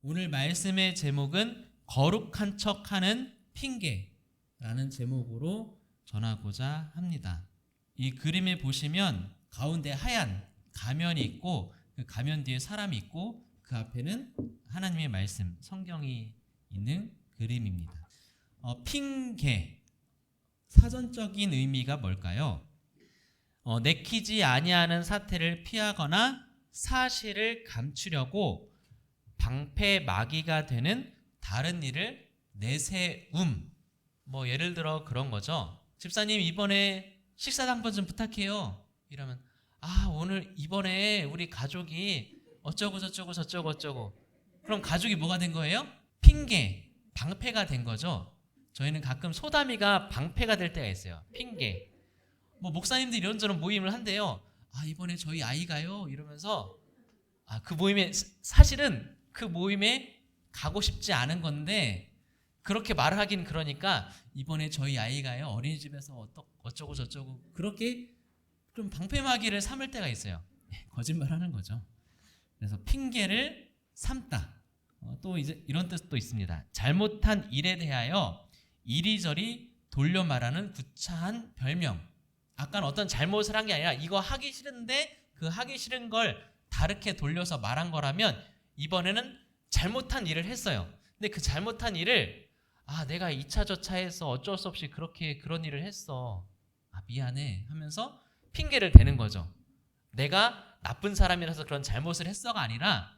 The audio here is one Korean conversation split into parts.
오늘 말씀의 제목은 거룩한 척하는 핑계라는 제목으로 전하고자 합니다. 이 그림에 보시면 가운데 하얀 가면이 있고 그 가면 뒤에 사람이 있고 그 앞에는 하나님의 말씀, 성경이 있는 그림입니다. 핑계, 사전적인 의미가 뭘까요? 내키지 아니하는 사태를 피하거나 사실을 감추려고 방패막이가 되는 다른 일을 내세움. 예를 들어 그런 거죠. 집사님 이번에 식사당번 좀 부탁해요. 이러면 오늘 이번에 우리 가족이 어쩌고 저쩌고 그럼 가족이 뭐가 된 거예요? 핑계, 방패가 된 거죠. 저희는 가끔 소담이가 방패가 될 때가 있어요. 핑계. 목사님들 이런저런 모임을 한대요. 이번에 저희 아이가요 이러면서 그 모임에 사실은 그 모임에 가고 싶지 않은 건데 그렇게 말하긴 그러니까 이번에 저희 아이가요 어린이집에서 어쩌고 저쩌고 그렇게 좀 방패막이를 삼을 때가 있어요. 거짓말하는 거죠. 그래서 핑계를 삼다. 또 이제 이런 뜻도 있습니다. 잘못한 일에 대하여 이리저리 돌려 말하는 구차한 별명. 아까는 어떤 잘못을 한 게 아니라 이거 하기 싫은데 그 하기 싫은 걸 다르게 돌려서 말한 거라면 이번에는 잘못한 일을 했어요. 근데 그 잘못한 일을 내가 이차저차해서 어쩔 수 없이 그런 일을 했어. 미안해 하면서 핑계를 대는 거죠. 내가 나쁜 사람이라서 그런 잘못을 했어가 아니라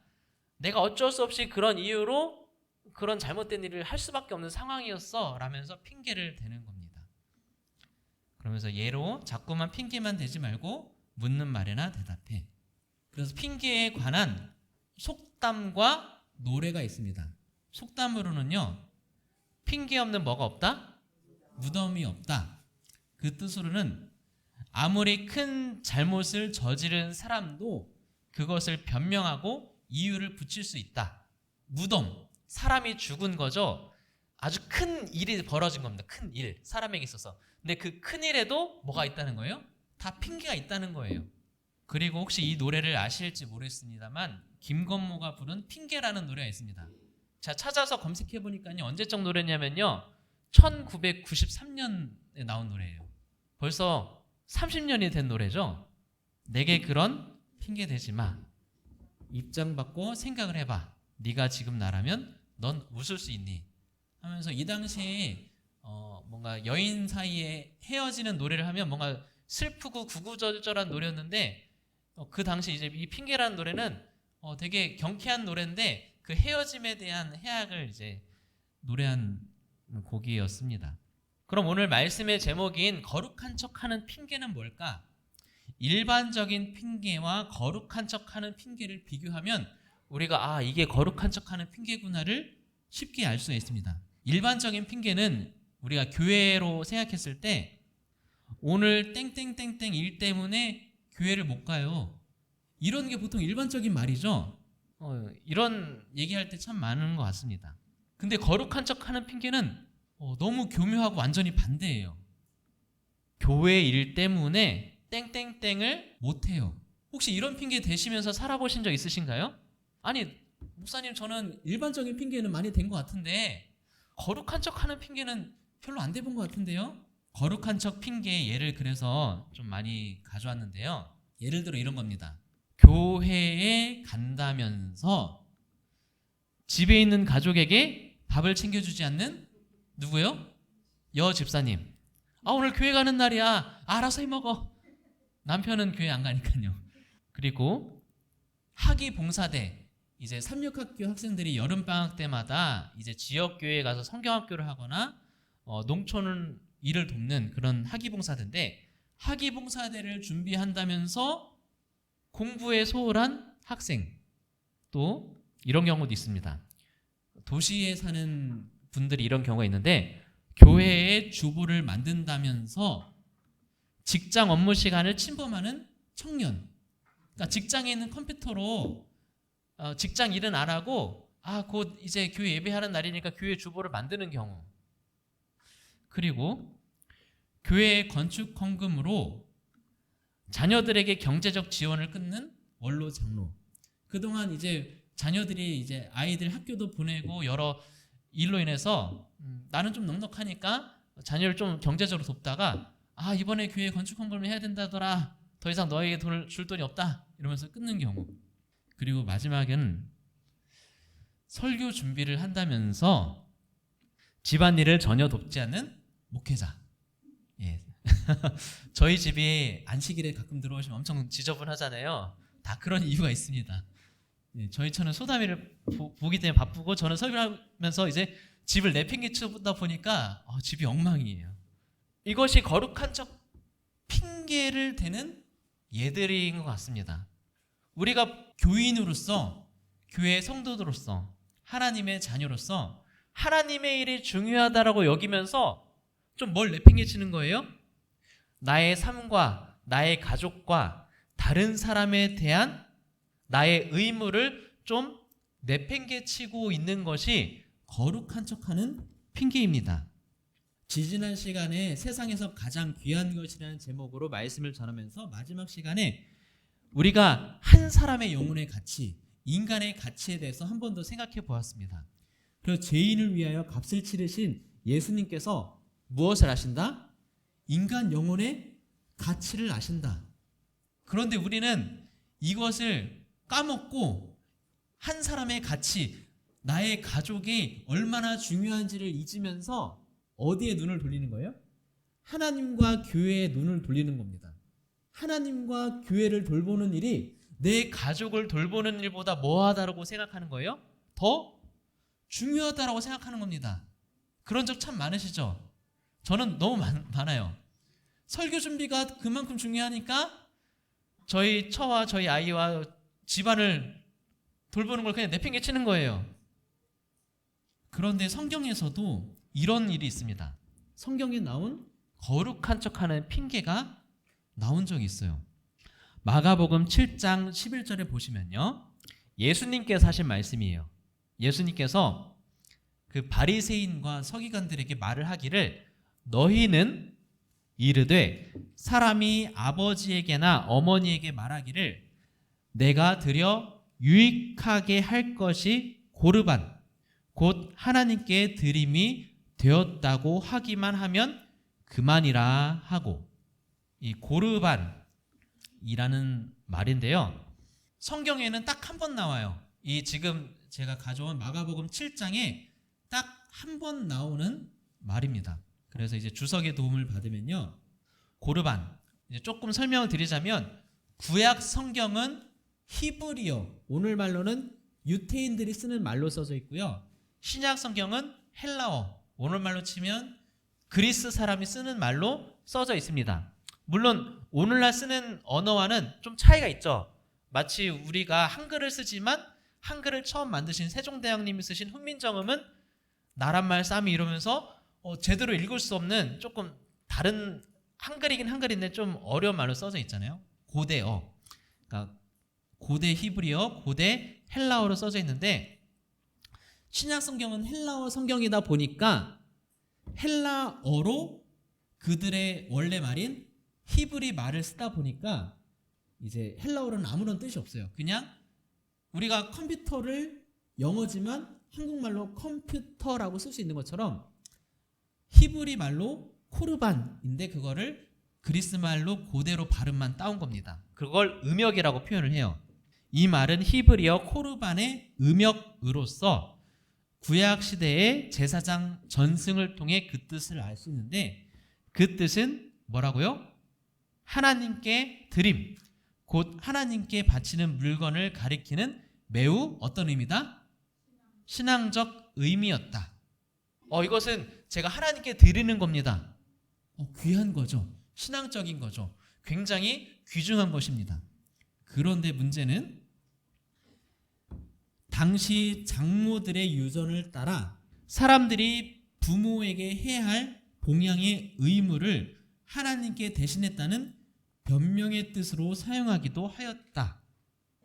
내가 어쩔 수 없이 그런 이유로 그런 잘못된 일을 할 수밖에 없는 상황이었어 라면서 핑계를 대는 겁니다. 그러면서 예로 자꾸만 핑계만 대지 말고 묻는 말에나 대답해. 그래서 핑계에 관한 속담과 노래가 있습니다. 속담으로는요, 핑계 없는 뭐가 없다? 무덤이 없다. 그 뜻으로는 아무리 큰 잘못을 저지른 사람도 그것을 변명하고 이유를 붙일 수 있다. 무덤, 사람이 죽은 거죠. 아주 큰 일이 벌어진 겁니다. 큰 일, 사람에게 있어서. 근데 그 큰 일에도 뭐가 있다는 거예요? 다 핑계가 있다는 거예요. 그리고 혹시 이 노래를 아실지 모르겠습니다만 김건모가 부른 핑계라는 노래가 있습니다. 제가 찾아서 검색해보니까요. 언제적 노래냐면요. 1993년에 나온 노래예요. 벌써 30년이 된 노래죠. 내게 그런 핑계 대지 마. 입장 바꿔 생각을 해봐. 네가 지금 나라면 넌 웃을 수 있니? 하면서 이 당시에 뭔가 여인 사이에 헤어지는 노래를 하면 뭔가 슬프고 구구절절한 노래였는데 그 당시 이제 이 핑계라는 노래는 되게 경쾌한 노래인데 그 헤어짐에 대한 해악을 이제 노래한 곡이었습니다. 그럼 오늘 말씀의 제목인 거룩한 척하는 핑계는 뭘까? 일반적인 핑계와 거룩한 척하는 핑계를 비교하면 우리가 이게 거룩한 척하는 핑계구나를 쉽게 알 수가 있습니다. 일반적인 핑계는 우리가 교회로 생각했을 때 오늘 땡땡땡땡 일 때문에 교회를 못 가요. 이런 게 보통 일반적인 말이죠. 이런 얘기할 때 참 많은 것 같습니다. 근데 거룩한 척하는 핑계는 너무 교묘하고 완전히 반대예요. 교회 일 때문에 땡땡땡을 못해요. 혹시 이런 핑계 대시면서 살아보신 적 있으신가요? 아니 목사님 저는 일반적인 핑계는 많이 된 것 같은데 거룩한 척하는 핑계는 별로 안 돼본 것 같은데요? 거룩한 척 핑계 예를 그래서 좀 많이 가져왔는데요. 예를 들어 이런 겁니다. 교회에 간다면서 집에 있는 가족에게 밥을 챙겨주지 않는 누구요? 여 집사님. 오늘 교회 가는 날이야. 알아서 해 먹어. 남편은 교회 안 가니까요. 그리고 학위 봉사대. 이제 삼육학교 학생들이 여름방학 때마다 이제 지역교회에 가서 성경학교를 하거나 농촌 일을 돕는 그런 학위봉사대인데 학위봉사대를 준비한다면서 공부에 소홀한 학생. 또 이런 경우도 있습니다. 도시에 사는 분들이 이런 경우가 있는데 교회에 주보를 만든다면서 직장 업무 시간을 침범하는 청년. 그러니까 직장에 있는 컴퓨터로 직장 일은 안 하고 곧 이제 교회 예배하는 날이니까 교회 주보를 만드는 경우. 그리고 교회의 건축 헌금으로 자녀들에게 경제적 지원을 끊는 원로 장로. 그동안 이제 자녀들이 이제 아이들 학교도 보내고 여러 일로 인해서 나는 좀 넉넉하니까 자녀를 좀 경제적으로 돕다가 이번에 교회 건축 헌금을 해야 된다더라. 더 이상 너에게 돈을 줄 돈이 없다. 이러면서 끊는 경우. 그리고 마지막은 설교 준비를 한다면서 집안일을 전혀 돕지 않는 목회자. 예. 저희 집이 안식일에 가끔 들어오시면 엄청 지저분하잖아요. 다 그런 이유가 있습니다. 예, 저는 소담이를 보기 때문에 바쁘고 저는 설교하면서 이제 집을 내팽개치다 보니까 집이 엉망이에요. 이것이 거룩한 척 핑계를 대는 예들인 것 같습니다. 우리가 교인으로서, 교회 성도들로서, 하나님의 자녀로서 하나님의 일이 중요하다라고 여기면서 좀 뭘 내팽개치는 거예요? 나의 삶과 나의 가족과 다른 사람에 대한 나의 의무를 좀 내팽개치고 있는 것이 거룩한 척하는 핑계입니다. 지지난 시간에 세상에서 가장 귀한 것이라는 제목으로 말씀을 전하면서 마지막 시간에 우리가 한 사람의 영혼의 가치, 인간의 가치에 대해서 한 번 더 생각해 보았습니다. 그리고 죄인을 위하여 값을 치르신 예수님께서 무엇을 아신다? 인간 영혼의 가치를 아신다. 그런데 우리는 이것을 까먹고 한 사람의 가치, 나의 가족이 얼마나 중요한지를 잊으면서 어디에 눈을 돌리는 거예요? 하나님과 교회에 눈을 돌리는 겁니다. 하나님과 교회를 돌보는 일이 내 가족을 돌보는 일보다 뭐하다라고 생각하는 거예요? 더 중요하다라고 생각하는 겁니다. 그런 적 참 많으시죠? 저는 너무 많아요. 설교 준비가 그만큼 중요하니까 저희 처와 저희 아이와 집안을 돌보는 걸 그냥 내팽개치는 거예요. 그런데 성경에서도 이런 일이 있습니다. 성경에 나온 거룩한 척하는 핑계가 나온 적이 있어요. 마가복음 7장 11절에 보시면요, 예수님께서 하신 말씀이에요. 예수님께서 그 바리새인과 서기관들에게 말을 하기를 너희는 이르되 사람이 아버지에게나 어머니에게 말하기를 내가 드려 유익하게 할 것이 고르반 곧 하나님께 드림이 되었다고 하기만 하면 그만이라 하고, 이 고르반이라는 말인데요, 성경에는 딱 한 번 나와요. 이 지금 제가 가져온 마가복음 7장에 딱 한 번 나오는 말입니다. 그래서 이제 주석의 도움을 받으면요, 고르반, 이제 조금 설명을 드리자면 구약 성경은 히브리어, 오늘말로는 유태인들이 쓰는 말로 써져 있고요, 신약 성경은 헬라어, 오늘말로 치면 그리스 사람이 쓰는 말로 써져 있습니다. 물론 오늘날 쓰는 언어와는 좀 차이가 있죠. 마치 우리가 한글을 쓰지만 한글을 처음 만드신 세종대왕님이 쓰신 훈민정음은 나란말 쌈이 이러면서 제대로 읽을 수 없는 조금 다른, 한글이긴 한글인데 좀 어려운 말로 써져 있잖아요. 고대어, 그러니까 고대 히브리어, 고대 헬라어로 써져 있는데 신약 성경은 헬라어 성경이다 보니까 헬라어로 그들의 원래 말인 히브리 말을 쓰다 보니까 이제 헬라어로는 아무런 뜻이 없어요. 그냥 우리가 컴퓨터를 영어지만 한국말로 컴퓨터라고 쓸 수 있는 것처럼 히브리 말로 코르반인데 그거를 그리스 말로 그대로 발음만 따온 겁니다. 그걸 음역이라고 표현을 해요. 이 말은 히브리어 코르반의 음역으로서 구약 시대의 제사장 전승을 통해 그 뜻을 알 수 있는데, 그 뜻은 뭐라고요? 하나님께 드림, 곧 하나님께 바치는 물건을 가리키는 매우 어떤 의미다? 신앙적 의미였다. 이것은 제가 하나님께 드리는 겁니다. 귀한 거죠. 신앙적인 거죠. 굉장히 귀중한 것입니다. 그런데 문제는 당시 장모들의 유전을 따라 사람들이 부모에게 해야 할 봉양의 의무를 하나님께 대신했다는 변명의 뜻으로 사용하기도 하였다.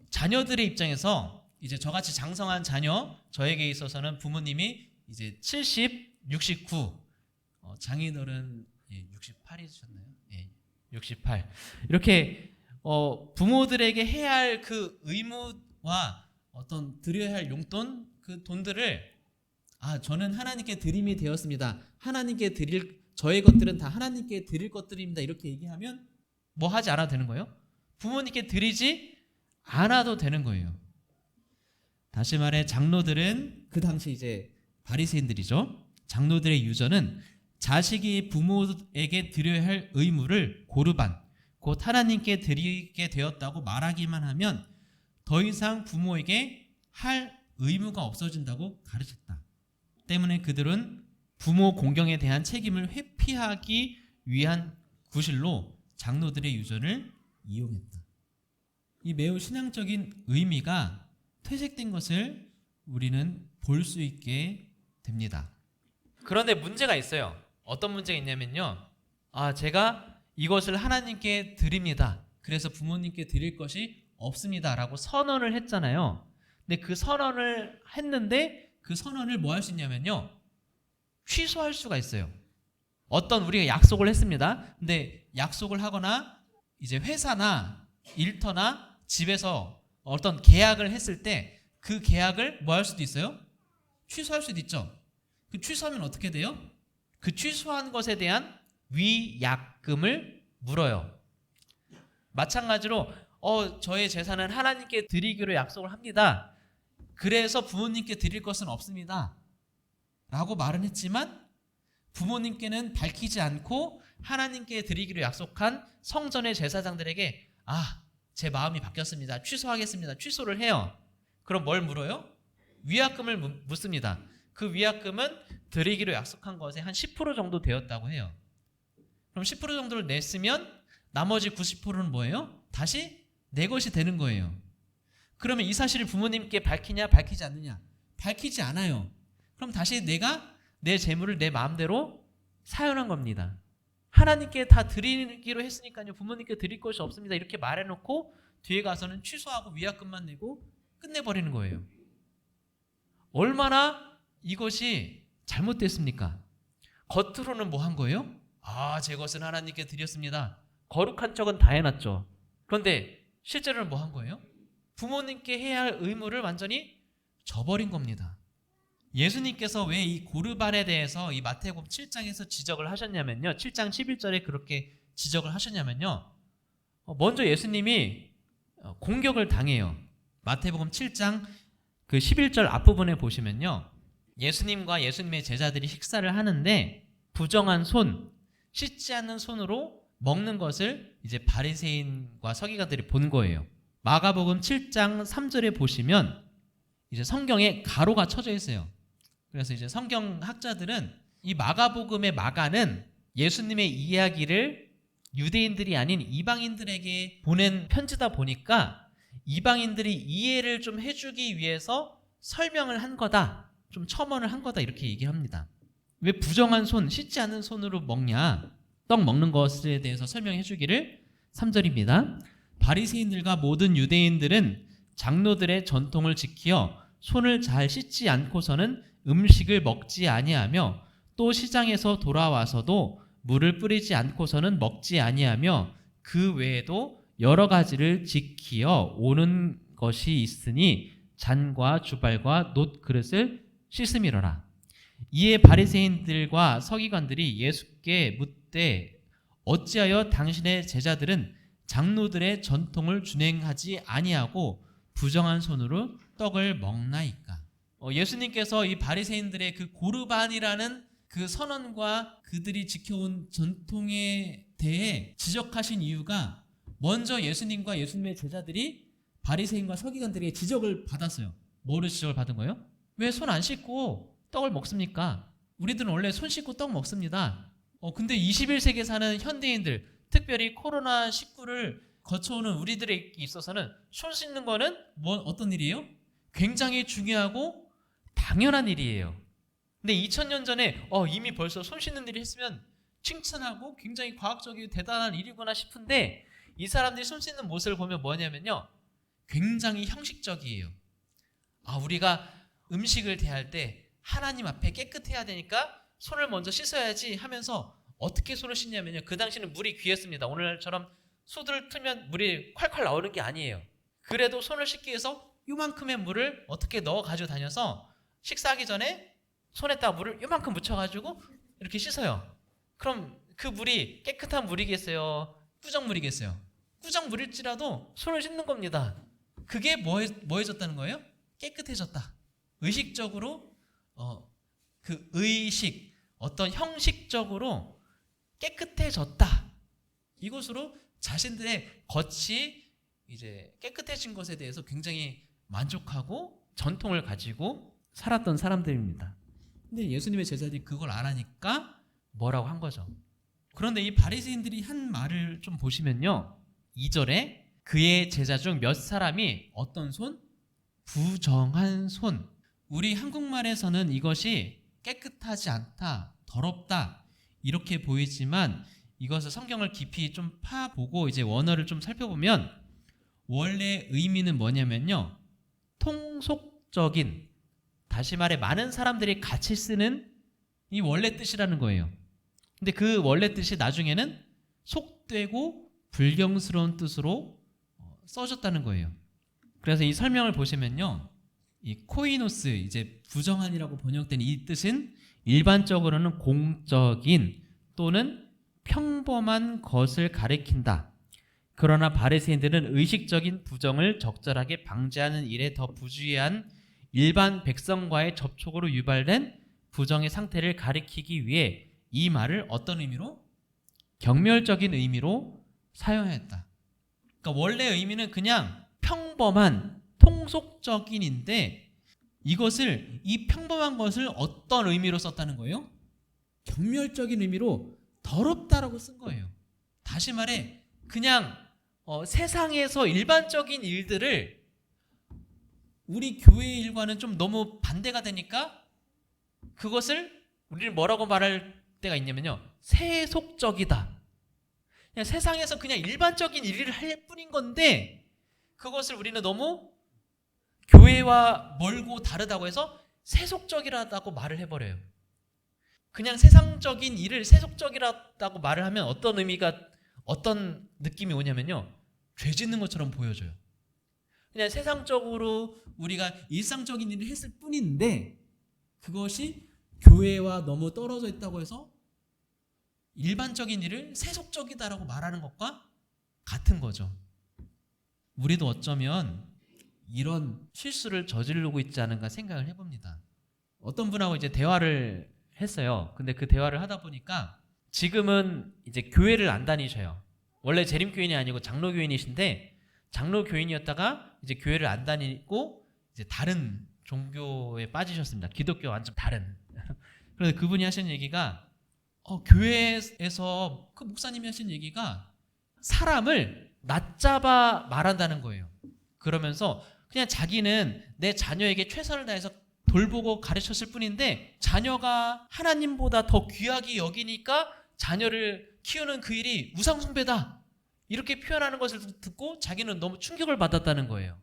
자녀들의 입장에서 이제 저같이 장성한 자녀, 저에게 있어서는 부모님이 이제 70, 69, 장인어른 68이셨나요? 68. 이렇게 부모들에게 해야 할 그 의무와 어떤 드려야 할 용돈 그 돈들을 저는 하나님께 드림이 되었습니다. 하나님께 드릴 저의 것들은 다 하나님께 드릴 것들입니다. 이렇게 얘기하면 뭐 하지 않아도 되는 거예요? 부모님께 드리지 않아도 되는 거예요. 다시 말해 장로들은 그 당시 이제 바리새인들이죠. 장로들의 유전은 자식이 부모에게 드려야 할 의무를 고르반 곧 하나님께 드리게 되었다고 말하기만 하면 더 이상 부모에게 할 의무가 없어진다고 가르쳤다. 때문에 그들은 부모 공경에 대한 책임을 회피하기 위한 구실로 장로들의 유전을 이용했다. 이 매우 신앙적인 의미가 퇴색된 것을 우리는 볼 수 있게 됩니다. 그런데 문제가 있어요. 어떤 문제가 있냐면요. 제가 이것을 하나님께 드립니다. 그래서 부모님께 드릴 것이 없습니다. 라고 선언을 했잖아요. 근데 그 선언을 했는데 그 선언을 뭐 할 수 있냐면요. 취소할 수가 있어요. 어떤 우리가 약속을 했습니다. 근데 약속을 하거나 이제 회사나 일터나 집에서 어떤 계약을 했을 때 그 계약을 뭐 할 수도 있어요? 취소할 수도 있죠. 그 취소하면 어떻게 돼요? 그 취소한 것에 대한 위약금을 물어요. 마찬가지로 저의 재산은 하나님께 드리기로 약속을 합니다. 그래서 부모님께 드릴 것은 없습니다. 라고 말은 했지만 부모님께는 밝히지 않고 하나님께 드리기로 약속한 성전의 제사장들에게 제 마음이 바뀌었습니다. 취소하겠습니다. 취소를 해요. 그럼 뭘 물어요? 위약금을 묻습니다. 그 위약금은 드리기로 약속한 것의 한 10% 정도 되었다고 해요. 그럼 10% 정도를 냈으면 나머지 90%는 뭐예요? 다시 내 것이 되는 거예요. 그러면 이 사실을 부모님께 밝히냐 밝히지 않느냐? 밝히지 않아요. 그럼 다시 내가 내 재물을 내 마음대로 사용한 겁니다. 하나님께 다 드리기로 했으니까요. 부모님께 드릴 것이 없습니다. 이렇게 말해놓고 뒤에 가서는 취소하고 위약금만 내고 끝내버리는 거예요. 얼마나 이것이 잘못됐습니까? 겉으로는 뭐 한 거예요? 제 것은 하나님께 드렸습니다. 거룩한 척은 다 해놨죠. 그런데 실제로는 뭐 한 거예요? 부모님께 해야 할 의무를 완전히 저버린 겁니다. 예수님께서 왜 이 고르반에 대해서 이 마태복음 7장에서 지적을 하셨냐면요. 7장 11절에 그렇게 지적을 하셨냐면요. 먼저 예수님이 공격을 당해요. 마태복음 7장 그 11절 앞부분에 보시면요. 예수님과 예수님의 제자들이 식사를 하는데 부정한 손, 씻지 않는 손으로 먹는 것을 이제 바리새인과 서기관들이 본 거예요. 마가복음 7장 3절에 보시면 이제 성경에 가로가 쳐져 있어요. 그래서 이제 성경 학자들은 이 마가복음의 마가는 예수님의 이야기를 유대인들이 아닌 이방인들에게 보낸 편지다 보니까 이방인들이 이해를 좀 해주기 위해서 설명을 한 거다, 좀 첨언을 한 거다 이렇게 얘기합니다. 왜 부정한 손, 씻지 않은 손으로 먹냐? 떡 먹는 것에 대해서 설명해 주기를 3절입니다. 바리새인들과 모든 유대인들은 장로들의 전통을 지키어 손을 잘 씻지 않고서는 음식을 먹지 아니하며 또 시장에서 돌아와서도 물을 뿌리지 않고서는 먹지 아니하며 그 외에도 여러 가지를 지키어 오는 것이 있으니 잔과 주발과 놋 그릇을 씻음이로라. 이에 바리새인들과 서기관들이 예수께 묻되 어찌하여 당신의 제자들은 장로들의 전통을 준행하지 아니하고 부정한 손으로 떡을 먹나이까? 예수님께서 이 바리새인들의 그 고르반이라는 그 선언과 그들이 지켜온 전통에 대해 지적하신 이유가 먼저 예수님과 예수님의 제자들이 바리새인과 서기관들에게 지적을 받았어요. 뭐를 지적을 받은 거예요? 왜 손 안 씻고 떡을 먹습니까? 우리들은 원래 손 씻고 떡 먹습니다. 근데 21세기에 사는 현대인들, 특별히 코로나19를 거쳐오는 우리들에 있어서는 손 씻는 거는 어떤 일이에요? 굉장히 중요하고 당연한 일이에요. 근데 2000년 전에 이미 벌써 손 씻는 일을 했으면 칭찬하고 굉장히 과학적이고 대단한 일이구나 싶은데 이 사람들이 손 씻는 모습을 보면 뭐냐면요. 굉장히 형식적이에요. 우리가 음식을 대할 때 하나님 앞에 깨끗해야 되니까 손을 먼저 씻어야지 하면서 어떻게 손을 씻냐면요. 그 당시는 물이 귀했습니다. 오늘처럼 수도를 틀면 물이 콸콸 나오는 게 아니에요. 그래도 손을 씻기 위해서 요만큼의 물을 어떻게 넣어 가지고 다녀서 식사하기 전에 손에다가 물을 요만큼 묻혀가지고 이렇게 씻어요. 그럼 그 물이 깨끗한 물이겠어요? 꾸정물이겠어요? 꾸정물일지라도 손을 씻는 겁니다. 그게 뭐해졌다는 거예요? 깨끗해졌다. 의식적으로 그 의식, 어떤 형식적으로 깨끗해졌다. 이것으로 자신들의 겉이 이제 깨끗해진 것에 대해서 굉장히 만족하고 전통을 가지고 살았던 사람들입니다. 근데 예수님의 제자들이 그걸 알아니까 뭐라고 한 거죠. 그런데 이 바리새인들이 한 말을 좀 보시면요. 2절에 그의 제자 중 몇 사람이 어떤 손? 부정한 손. 우리 한국말에서는 이것이 깨끗하지 않다, 더럽다 이렇게 보이지만 이것을 성경을 깊이 좀 파보고 이제 원어를 좀 살펴보면 원래 의미는 뭐냐면요. 통속적인, 다시 말해 많은 사람들이 같이 쓰는 이 원래 뜻이라는 거예요. 근데 그 원래 뜻이 나중에는 속되고 불경스러운 뜻으로 써졌다는 거예요. 그래서 이 설명을 보시면요. 이 코이노스, 이제 부정한이라고 번역된 이 뜻은 일반적으로는 공적인 또는 평범한 것을 가리킨다. 그러나 바리새인들은 의식적인 부정을 적절하게 방지하는 일에 더 부주의한 일반 백성과의 접촉으로 유발된 부정의 상태를 가리키기 위해 이 말을 어떤 의미로? 경멸적인 의미로 사용했다. 그러니까 원래 의미는 그냥 평범한, 통속적인인데 이것을, 이 평범한 것을 어떤 의미로 썼다는 거예요? 경멸적인 의미로 더럽다라고 쓴 거예요. 다시 말해 그냥 세상에서 일반적인 일들을 우리 교회의 일과는 좀 너무 반대가 되니까 그것을 우리는 뭐라고 말할 때가 있냐면요. 세속적이다. 그냥 세상에서 그냥 일반적인 일을 할 뿐인 건데 그것을 우리는 너무 교회와 멀고 다르다고 해서 세속적이라고 말을 해버려요. 그냥 세상적인 일을 세속적이라고 말을 하면 어떤 의미가, 어떤 느낌이 오냐면요. 죄 짓는 것처럼 보여져요. 그냥 세상적으로 우리가 일상적인 일을 했을 뿐인데 그것이 교회와 너무 떨어져 있다고 해서 일반적인 일을 세속적이다라고 말하는 것과 같은 거죠. 우리도 어쩌면 이런 실수를 저지르고 있지 않은가 생각을 해봅니다. 어떤 분하고 이제 대화를 했어요. 근데 그 대화를 하다 보니까 지금은 이제 교회를 안 다니셔요. 원래 재림교인이 아니고 장로교인이신데 장로교인이었다가 이제 교회를 안 다니고 이제 다른 종교에 빠지셨습니다. 기독교와 완전 다른. 그래서 그분이 하신 얘기가 교회에서 그 목사님이 하신 얘기가 사람을 낮잡아 말한다는 거예요. 그러면서 그냥 자기는 내 자녀에게 최선을 다해서 돌보고 가르쳤을 뿐인데 자녀가 하나님보다 더 귀하게 여기니까 자녀를 키우는 그 일이 우상숭배다. 이렇게 표현하는 것을 듣고 자기는 너무 충격을 받았다는 거예요.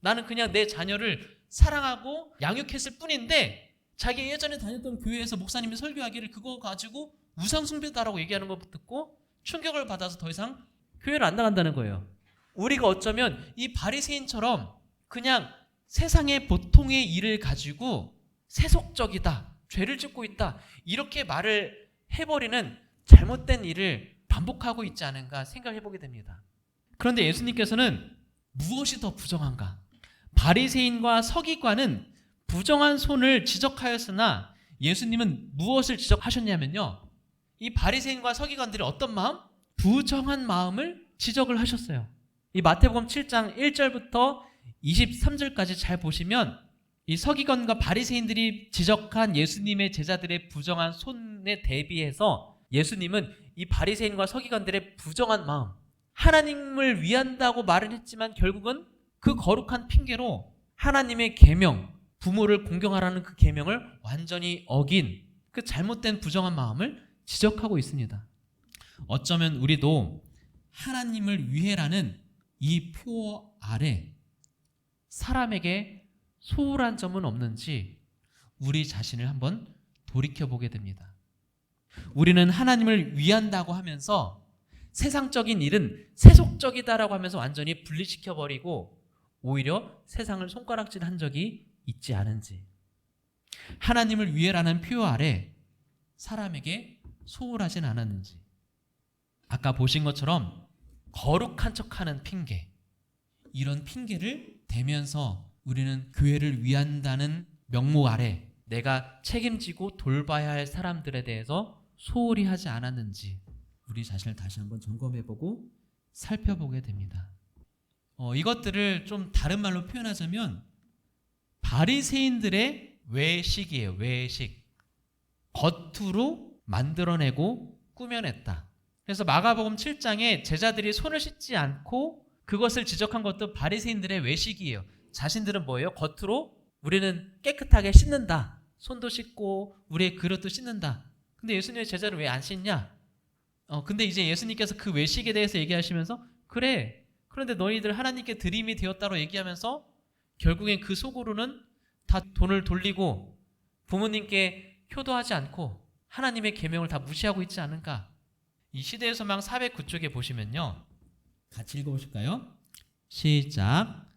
나는 그냥 내 자녀를 사랑하고 양육했을 뿐인데 자기 예전에 다녔던 교회에서 목사님이 설교하기를 그거 가지고 우상숭배다라고 얘기하는 거 듣고 충격을 받아서 더 이상 교회를 안 나간다는 거예요. 우리가 어쩌면 이 바리새인처럼 그냥 세상의 보통의 일을 가지고 세속적이다, 죄를 짓고 있다 이렇게 말을 해버리는 잘못된 일을 반복하고 있지 않은가 생각해 보게 됩니다. 그런데 예수님께서는 무엇이 더 부정한가? 바리새인과 서기관은 부정한 손을 지적하였으나 예수님은 무엇을 지적하셨냐면요. 이 바리새인과 서기관들이 어떤 마음? 부정한 마음을 지적을 하셨어요. 이 마태복음 7장 1절부터 23절까지 잘 보시면 이 서기관과 바리새인들이 지적한 예수님의 제자들의 부정한 손에 대비해서 예수님은 이 바리새인과 서기관들의 부정한 마음, 하나님을 위한다고 말은 했지만 결국은 그 거룩한 핑계로 하나님의 계명, 부모를 공경하라는 그 계명을 완전히 어긴 그 잘못된 부정한 마음을 지적하고 있습니다. 어쩌면 우리도 하나님을 위해라는 이 표 아래 사람에게 소홀한 점은 없는지 우리 자신을 한번 돌이켜보게 됩니다. 우리는 하나님을 위한다고 하면서 세상적인 일은 세속적이다라고 하면서 완전히 분리시켜버리고 오히려 세상을 손가락질한 적이 있지 않은지, 하나님을 위해라는 표어 아래 사람에게 소홀하진 않았는지, 아까 보신 것처럼 거룩한 척하는 핑계, 이런 핑계를 대면서 우리는 교회를 위한다는 명목 아래 내가 책임지고 돌봐야 할 사람들에 대해서 소홀히 하지 않았는지 우리 자신을 다시 한번 점검해보고 살펴보게 됩니다. 이것들을 좀 다른 말로 표현하자면 바리새인들의 외식이에요. 외식. 겉으로 만들어내고 꾸며냈다. 그래서 마가복음 7장에 제자들이 손을 씻지 않고 그것을 지적한 것도 바리새인들의 외식이에요. 자신들은 뭐예요? 겉으로 우리는 깨끗하게 씻는다. 손도 씻고 우리의 그릇도 씻는다. 근데 예수님의 제자를 왜 안 씻냐? 근데 이제 예수님께서 그 외식에 대해서 얘기하시면서 그래, 그런데 너희들 하나님께 드림이 되었다고 얘기하면서 결국엔 그 속으로는 다 돈을 돌리고 부모님께 효도하지 않고 하나님의 계명을 다 무시하고 있지 않은가? 이 시대의 소망 409쪽에 보시면요, 같이 읽어보실까요? 시작.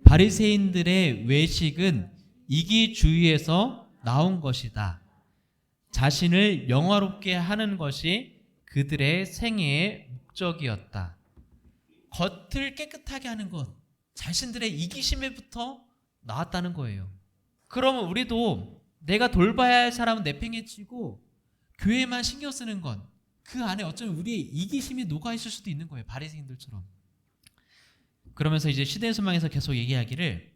바리새인들의 외식은 이기주의에서 나온 것이다. 자신을 영화롭게 하는 것이 그들의 생애의 목적이었다. 겉을 깨끗하게 하는 것, 자신들의 이기심에부터 나왔다는 거예요. 그러면 우리도 내가 돌봐야 할 사람은 내팽개치고 교회만 신경 쓰는 건 그 안에 어쩌면 우리의 이기심이 녹아있을 수도 있는 거예요. 바리새인들처럼. 그러면서 이제 시대의 소망에서 계속 얘기하기를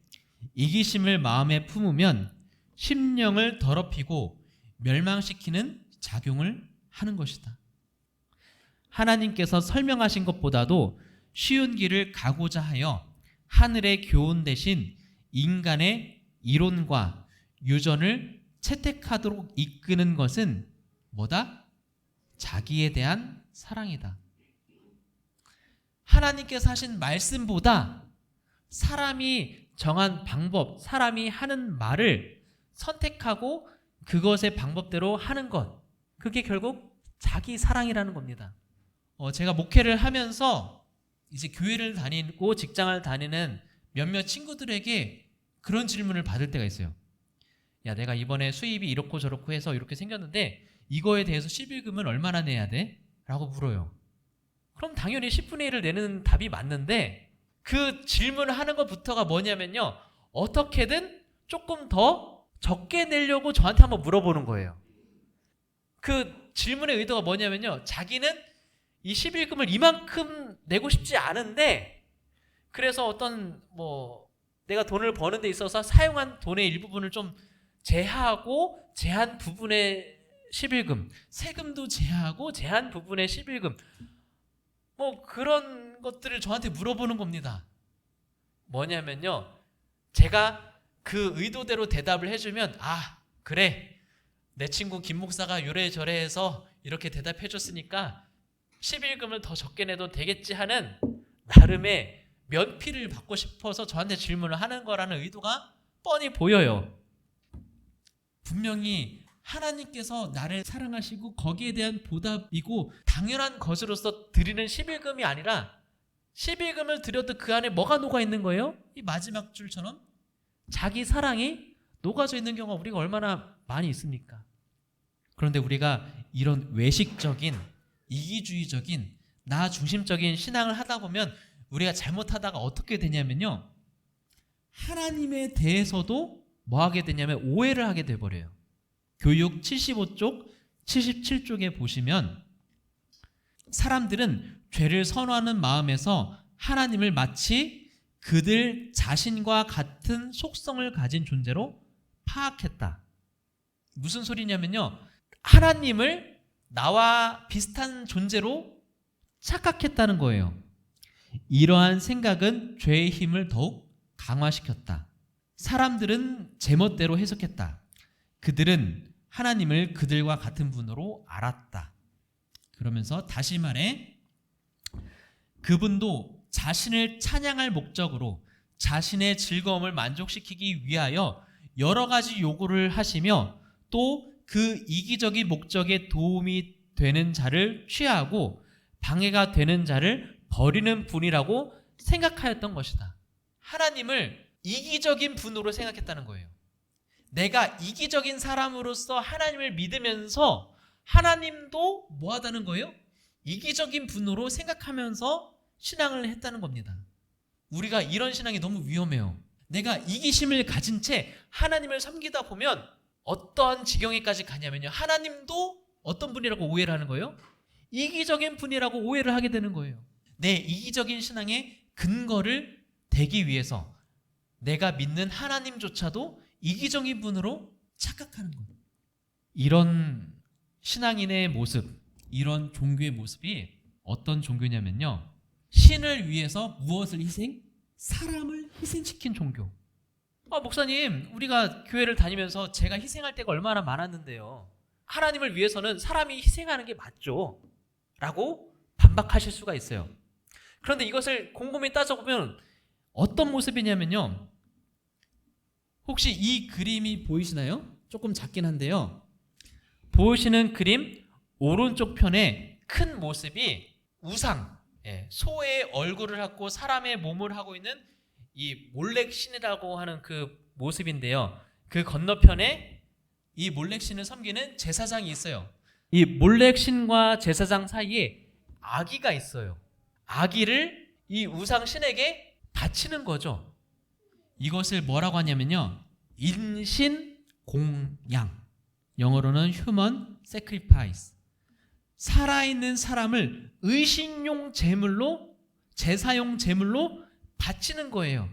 이기심을 마음에 품으면 심령을 더럽히고 멸망시키는 작용을 하는 것이다. 하나님께서 설명하신 것보다도 쉬운 길을 가고자 하여 하늘의 교훈 대신 인간의 이론과 유전을 채택하도록 이끄는 것은 뭐다? 자기에 대한 사랑이다. 하나님께서 하신 말씀보다 사람이 정한 방법, 사람이 하는 말을 선택하고 그것의 방법대로 하는 것, 그게 결국 자기 사랑이라는 겁니다. 제가 목회를 하면서 이제 교회를 다니고 직장을 다니는 몇몇 친구들에게 그런 질문을 받을 때가 있어요. 야, 내가 이번에 수입이 이렇고 저렇고 해서 이렇게 생겼는데 이거에 대해서 11금을 얼마나 내야 돼? 라고 물어요. 그럼 당연히 10분의 1을 내는 답이 맞는데 그 질문을 하는 것부터가 뭐냐면요, 어떻게든 조금 더 적게 내려고 저한테 한번 물어보는 거예요. 그 질문의 의도가 뭐냐면요, 자기는 이 11금을 이만큼 내고 싶지 않은데 그래서 어떤 내가 돈을 버는 데 있어서 사용한 돈의 일부분을 좀 제하고 제한 부분의 11금, 세금도 제하고 제한 부분의 11금, 그런 것들을 저한테 물어보는 겁니다. 뭐냐면요, 제가 그 의도대로 대답을 해주면 그래, 내 친구 김 목사가 요래저래 해서 이렇게 대답해 줬으니까 11금을 더 적게 내도 되겠지 하는 나름의 면피를 받고 싶어서 저한테 질문을 하는 거라는 의도가 뻔히 보여요. 분명히 하나님께서 나를 사랑하시고 거기에 대한 보답이고 당연한 것으로서 드리는 11금이 아니라 11금을 드려도 그 안에 뭐가 녹아 있는 거예요? 이 마지막 줄처럼 자기 사랑이 녹아져 있는 경우가 우리가 얼마나 많이 있습니까? 그런데 우리가 이런 외식적인, 이기주의적인, 나 중심적인 신앙을 하다 보면 우리가 잘못하다가 어떻게 되냐면요, 하나님에 대해서도 뭐 하게 되냐면 오해를 하게 돼버려요. 교육 75쪽, 77쪽에 보시면 사람들은 죄를 선호하는 마음에서 하나님을 마치 그들 자신과 같은 속성을 가진 존재로 파악했다. 무슨 소리냐면요, 하나님을 나와 비슷한 존재로 착각했다는 거예요. 이러한 생각은 죄의 힘을 더욱 강화시켰다. 사람들은 제멋대로 해석했다. 그들은 하나님을 그들과 같은 분으로 알았다. 그러면서 다시 말해 그분도 자신을 찬양할 목적으로 자신의 즐거움을 만족시키기 위하여 여러 가지 요구를 하시며 또 그 이기적인 목적에 도움이 되는 자를 취하고 방해가 되는 자를 버리는 분이라고 생각하였던 것이다. 하나님을 이기적인 분으로 생각했다는 거예요. 내가 이기적인 사람으로서 하나님을 믿으면서 하나님도 뭐 하다는 거예요? 이기적인 분으로 생각하면서 신앙을 했다는 겁니다. 우리가 이런 신앙이 너무 위험해요. 내가 이기심을 가진 채 하나님을 섬기다 보면 어떠한 지경에까지 가냐면요, 하나님도 어떤 분이라고 오해를 하는 거예요? 이기적인 분이라고 오해를 하게 되는 거예요. 내 이기적인 신앙의 근거를 대기 위해서 내가 믿는 하나님조차도 이기적인 분으로 착각하는 거예요. 이런 신앙인의 모습, 이런 종교의 모습이 어떤 종교냐면요, 신을 위해서 무엇을 희생? 사람을 희생시킨 종교. 목사님, 우리가 교회를 다니면서 제가 희생할 때가 얼마나 많았는데요, 하나님을 위해서는 사람이 희생하는 게 맞죠? 라고 반박하실 수가 있어요. 그런데 이것을 곰곰이 따져보면 어떤 모습이냐면요, 혹시 이 그림이 보이시나요? 조금 작긴 한데요, 보이시는 그림 오른쪽 편에 큰 모습이 우상, 소의 얼굴을 하고 사람의 몸을 하고 있는 이 몰렉신이라고 하는 그 모습인데요, 그 건너편에 이 몰렉신을 섬기는 제사장이 있어요. 이 몰렉신과 제사장 사이에 아기가 있어요. 아기를 이 우상신에게 바치는 거죠. 이것을 뭐라고 하냐면요, 인신공양, 영어로는 human sacrifice. 살아있는 사람을 의식용 제물로, 제사용 제물로 바치는 거예요.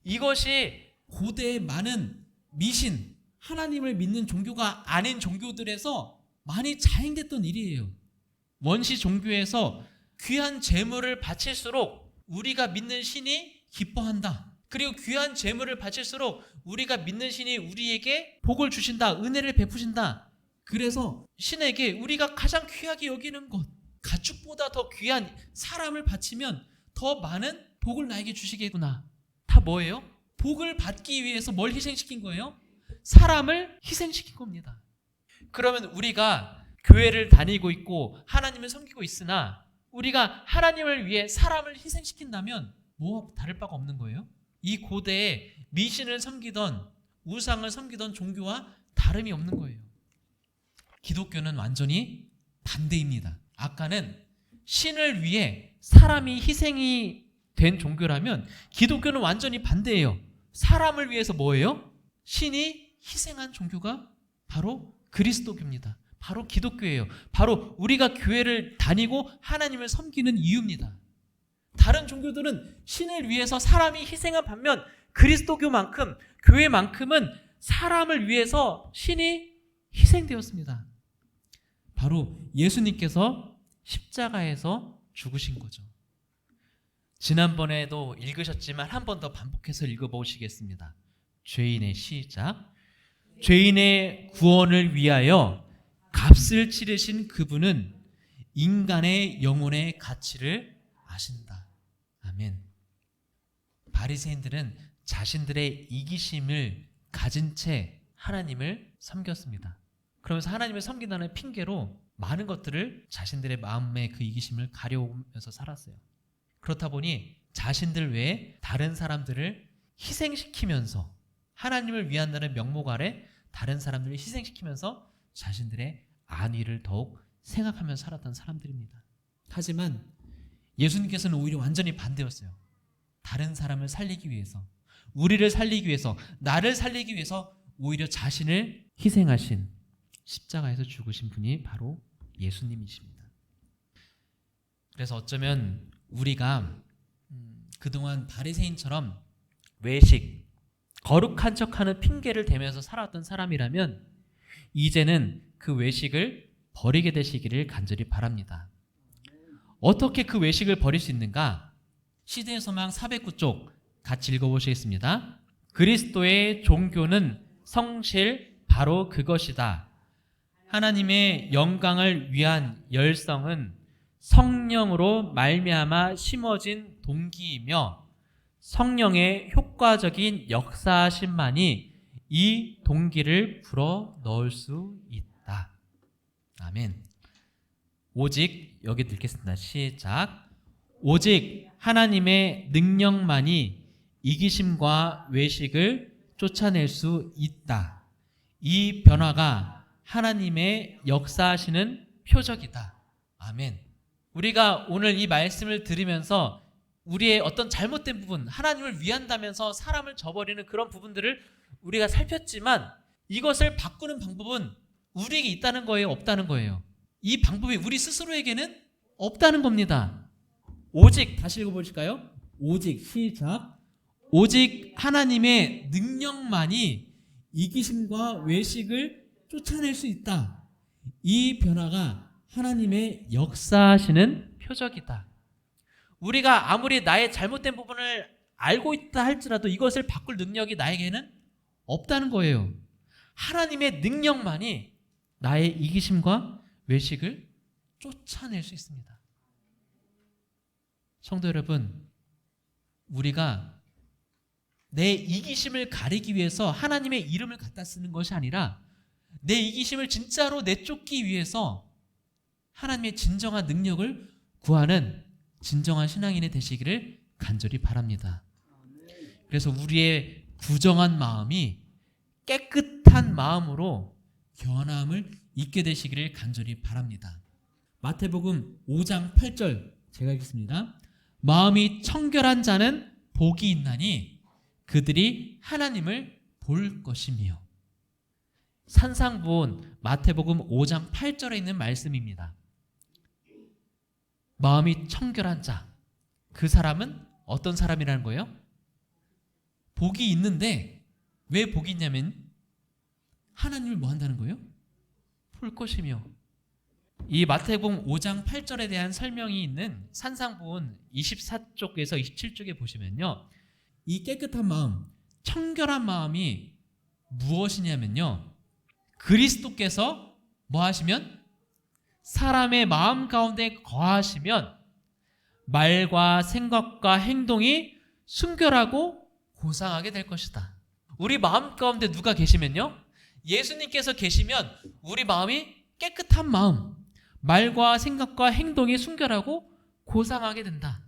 이것이 고대의 많은 미신, 하나님을 믿는 종교가 아닌 종교들에서 많이 자행됐던 일이에요. 원시 종교에서 귀한 제물을 바칠수록 우리가 믿는 신이 기뻐한다. 그리고 귀한 제물을 바칠수록 우리가 믿는 신이 우리에게 복을 주신다, 은혜를 베푸신다. 그래서 신에게 우리가 가장 귀하게 여기는 것, 가축보다 더 귀한 사람을 바치면 더 많은 복을 나에게 주시겠구나. 다 뭐예요? 복을 받기 위해서 뭘 희생시킨 거예요? 사람을 희생시킨 겁니다. 그러면 우리가 교회를 다니고 있고 하나님을 섬기고 있으나 우리가 하나님을 위해 사람을 희생시킨다면 뭐와 다를 바가 없는 거예요? 이 고대에 미신을 섬기던, 우상을 섬기던 종교와 다름이 없는 거예요. 기독교는 완전히 반대입니다. 아까는 신을 위해 사람이 희생이 된 종교라면 기독교는 완전히 반대예요. 사람을 위해서 뭐예요? 신이 희생한 종교가 바로 그리스도교입니다. 바로 기독교예요. 바로 우리가 교회를 다니고 하나님을 섬기는 이유입니다. 다른 종교들은 신을 위해서 사람이 희생한 반면 그리스도교만큼, 교회만큼은 사람을 위해서 신이 희생되었습니다. 바로 예수님께서 십자가에서 죽으신 거죠. 지난번에도 읽으셨지만 한 번 더 반복해서 읽어보시겠습니다. 죄인의 시작. 죄인의 구원을 위하여 값을 치르신 그분은 인간의 영혼의 가치를 아신다. 아멘. 바리새인들은 자신들의 이기심을 가진 채 하나님을 섬겼습니다. 그러면서 하나님을 섬긴다는 핑계로 많은 것들을 자신들의 마음의 그 이기심을 가려오면서 살았어요. 그렇다 보니 자신들 외에 다른 사람들을 희생시키면서, 하나님을 위한다는 명목 아래 다른 사람들을 희생시키면서 자신들의 안위를 더욱 생각하면서 살았던 사람들입니다. 하지만 예수님께서는 오히려 완전히 반대였어요. 다른 사람을 살리기 위해서, 우리를 살리기 위해서, 나를 살리기 위해서 오히려 자신을 희생하신, 십자가에서 죽으신 분이 바로 예수님이십니다. 그래서 어쩌면 우리가 그동안 바리새인처럼 외식, 거룩한 척하는 핑계를 대면서 살아왔던 사람이라면 이제는 그 외식을 버리게 되시기를 간절히 바랍니다. 어떻게 그 외식을 버릴 수 있는가? 시대의 소망 409쪽 같이 읽어보시겠습니다. 그리스도의 종교는 성실 바로 그것이다. 하나님의 영광을 위한 열성은 성령으로 말미암아 심어진 동기이며 성령의 효과적인 역사하심만이 이 동기를 불어 넣을 수 있다. 아멘. 오직, 여기 읽겠습니다. 시작. 오직 하나님의 능력만이 이기심과 외식을 쫓아낼 수 있다. 이 변화가 하나님의 역사하시는 표적이다. 아멘. 우리가 오늘 이 말씀을 들으면서 우리의 어떤 잘못된 부분, 하나님을 위한다면서 사람을 저버리는 그런 부분들을 우리가 살폈지만 이것을 바꾸는 방법은 우리에게 있다는 거예요? 없다는 거예요? 이 방법이 우리 스스로에게는 없다는 겁니다. 오직, 다시 읽어보실까요? 오직, 시작. 오직 하나님의 능력만이 이기심과 외식을 쫓아낼 수 있다. 이 변화가 하나님의 역사하시는 표적이다. 우리가 아무리 나의 잘못된 부분을 알고 있다 할지라도 이것을 바꿀 능력이 나에게는 없다는 거예요. 하나님의 능력만이 나의 이기심과 외식을 쫓아낼 수 있습니다. 성도 여러분, 우리가 내 이기심을 가리기 위해서 하나님의 이름을 갖다 쓰는 것이 아니라 내 이기심을 진짜로 내쫓기 위해서 하나님의 진정한 능력을 구하는 진정한 신앙인이 되시기를 간절히 바랍니다. 그래서 우리의 부정한 마음이 깨끗한 마음으로 변함을 입게 되시기를 간절히 바랍니다. 마태복음 5장 8절 제가 읽겠습니다. 마음이 청결한 자는 복이 있나니 그들이 하나님을 볼 것이며. 산상본 마태복음 5장 8절에 있는 말씀입니다. 마음이 청결한 자, 그 사람은 어떤 사람이라는 거예요? 복이 있는데 왜 복이 있냐면 하나님을 뭐 한다는 거예요? 볼 것이며. 이 마태복음 5장 8절에 대한 설명이 있는 산상본 24쪽에서 27쪽에 보시면요, 이 깨끗한 마음, 청결한 마음이 무엇이냐면요, 그리스도께서 뭐 하시면? 사람의 마음 가운데 거하시면 말과 생각과 행동이 순결하고 고상하게 될 것이다. 우리 마음 가운데 누가 계시면요, 예수님께서 계시면 우리 마음이 깨끗한 마음, 말과 생각과 행동이 순결하고 고상하게 된다.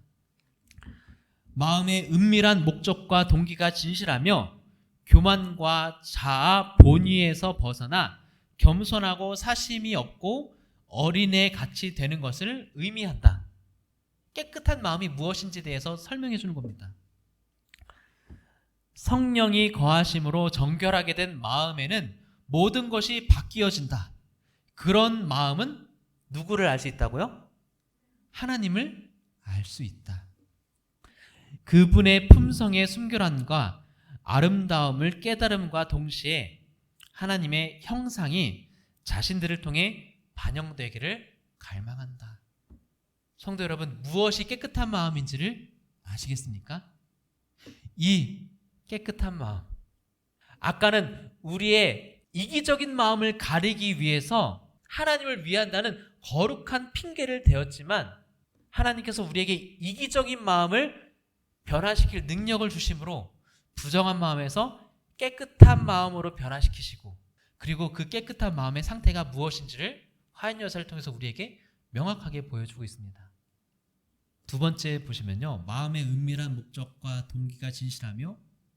마음의 은밀한 목적과 동기가 진실하며 교만과 자아 본위에서 벗어나 겸손하고 사심이 없고 어린애 같이 되는 것을 의미한다. 깨끗한 마음이 무엇인지에 대해서 설명해 주는 겁니다. 성령이 거하심으로 정결하게 된 마음에는 모든 것이 바뀌어진다. 그런 마음은 누구를 알 수 있다고요? 하나님을 알 수 있다. 그분의 품성의 순결함과 아름다움을 깨달음과 동시에 하나님의 형상이 자신들을 통해 반영되기를 갈망한다. 성도 여러분, 무엇이 깨끗한 마음인지를 아시겠습니까? 이 깨끗한 마음. 아까는 우리의 이기적인 마음을 가리기 위해서 하나님을 위한다는 거룩한 핑계를 대었지만 하나님께서 우리에게 이기적인 마음을 변화시킬 능력을 주심으로 부정한 마음에서 깨끗한 마음으로 변화시키시고, 그리고 그 깨끗한 마음의 상태가 무엇인지를 화인여사를 통해서 우리에게 명확하게 보여주고 있습니다. 두 번째 보시면요, 마음의 은밀한 목적과 동기가 진실하며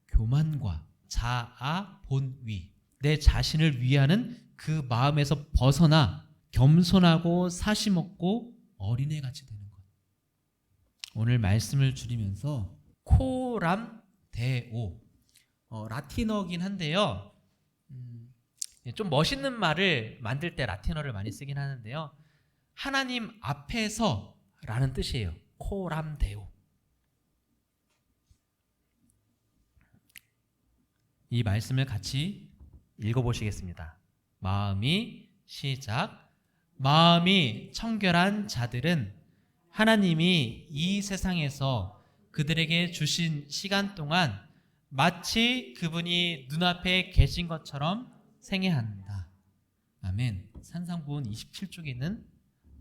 교만과 자아 본위, 내 자신을 위하는 그 마음에서 벗어나 겸손하고 사심 없고 어린애같이 되는 것. 오늘 말씀을 줄이면서 코람 데오, 라틴어긴 한데요, 좀 멋있는 말을 만들 때 라틴어를 많이 쓰긴 하는데요, 하나님 앞에서 라는 뜻이에요. 코람 데오. 이 말씀을 같이 읽어보시겠습니다. 마음이, 시작. 마음이 청결한 자들은 하나님이 이 세상에서 그들에게 주신 시간 동안 마치 그분이 눈앞에 계신 것처럼 생애한다. 아멘. 산상본 27쪽에 있는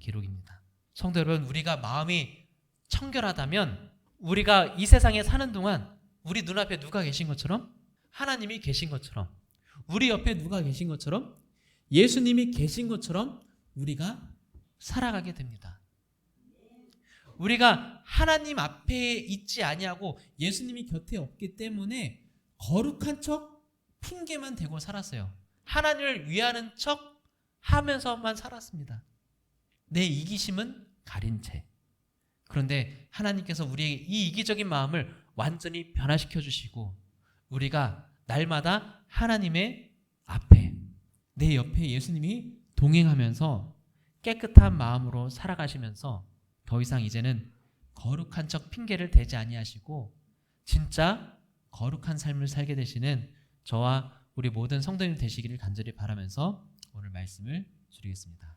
기록입니다. 성도 여러분, 우리가 마음이 청결하다면 우리가 이 세상에 사는 동안 우리 눈앞에 누가 계신 것처럼, 하나님이 계신 것처럼, 우리 옆에 누가 계신 것처럼, 예수님이 계신 것처럼 우리가 살아가게 됩니다. 우리가 하나님 앞에 있지 아니하고 예수님이 곁에 없기 때문에 거룩한 척 핑계만 대고 살았어요. 하나님을 위하는 척 하면서만 살았습니다. 내 이기심은 가린 채. 그런데 하나님께서 우리에게 이 이기적인 마음을 완전히 변화시켜 주시고 우리가 날마다 하나님의 앞에 내 옆에 예수님이 동행하면서 깨끗한 마음으로 살아가시면서 더 이상 이제는 거룩한 척 핑계를 대지 아니하시고 진짜 거룩한 삶을 살게 되시는 저와 우리 모든 성도님 되시기를 간절히 바라면서 오늘 말씀을 줄이겠습니다.